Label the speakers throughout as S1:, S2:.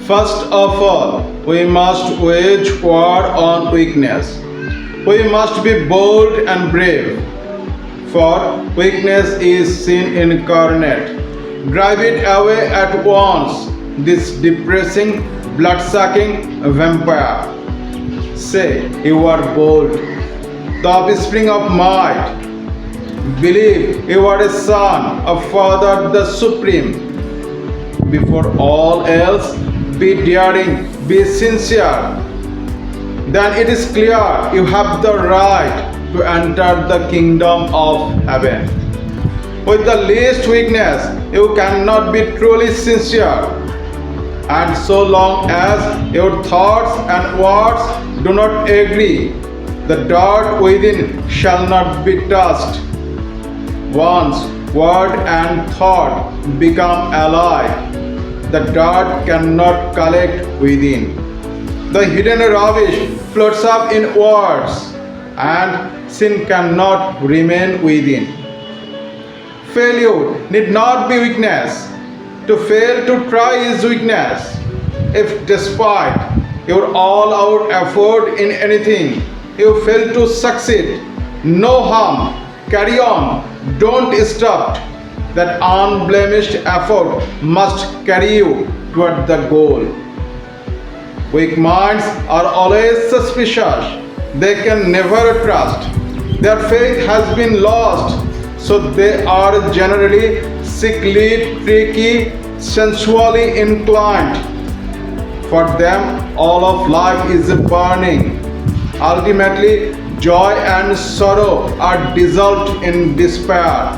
S1: First of all, we must wage war on weakness. We must be bold and brave, for weakness is sin incarnate. Drive it away at once, this depressing, blood-sucking vampire. Say, you are bold, the offspring of might. Believe you are a son of Father the Supreme. Before all else, be daring, be sincere. Then it is clear you have the right to enter the kingdom of heaven. With the least weakness, you cannot be truly sincere. And so long as your thoughts and words do not agree, the dirt within shall not be touched. Once word and thought become alike, the dirt cannot collect within. The hidden rubbish floats up in words, and sin cannot remain within. Failure need not be weakness. To fail to try is weakness. If despite your all-out effort in anything, you fail to succeed, no harm, carry on, don't stop. That unblemished effort must carry you toward the goal. Weak minds are always suspicious. They can never trust. Their faith has been lost, so they are generally sickly, tricky, sensually inclined. For them, all of life is burning. Ultimately, joy and sorrow are dissolved in despair.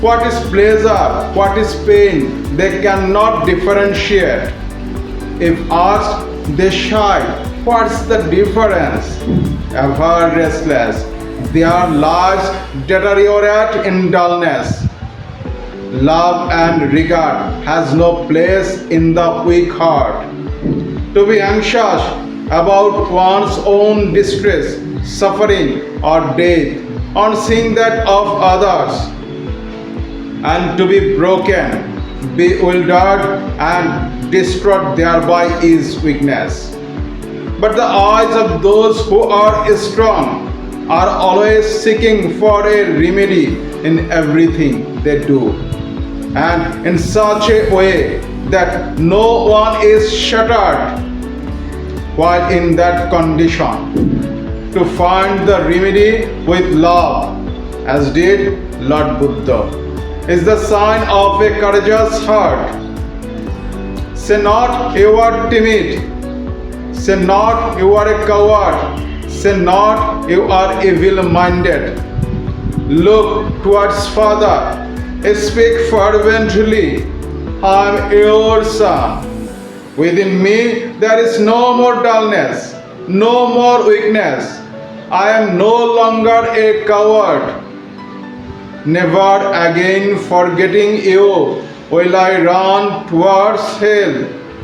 S1: What is pleasure, what is pain, they cannot differentiate. If asked, they shy. What's the difference? Ever restless, their lives deteriorate in dullness. Love and regard has no place in the weak heart. To be anxious about one's own distress, suffering, or death, on seeing that of others, and to be broken, bewildered, and distraught thereby is weakness. But the eyes of those who are strong are always seeking for a remedy in everything they do, and in such a way that no one is shattered while in that condition, to find the remedy with love, as did Lord Buddha, is the sign of a courageous heart. Say not you are timid. Say not you are a coward. Say not you are evil-minded. Look towards Father. Speak fervently. I am your son. Within me there is no more dullness, no more weakness. I am no longer a coward. Never again forgetting you will I run towards hell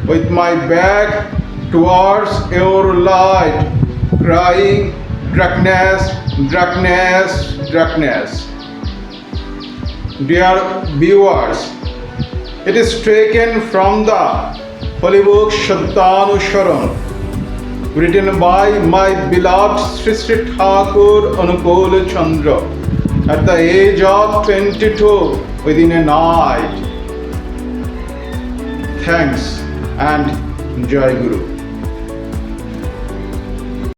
S1: with my back towards your light, crying, darkness, darkness, darkness. Dear viewers, it is taken from the Holy Book Shatanusaran, written by my beloved Sri Sri Thakur Anukul Chandra at the age of 22 within a night. Thanks and Jai Guru.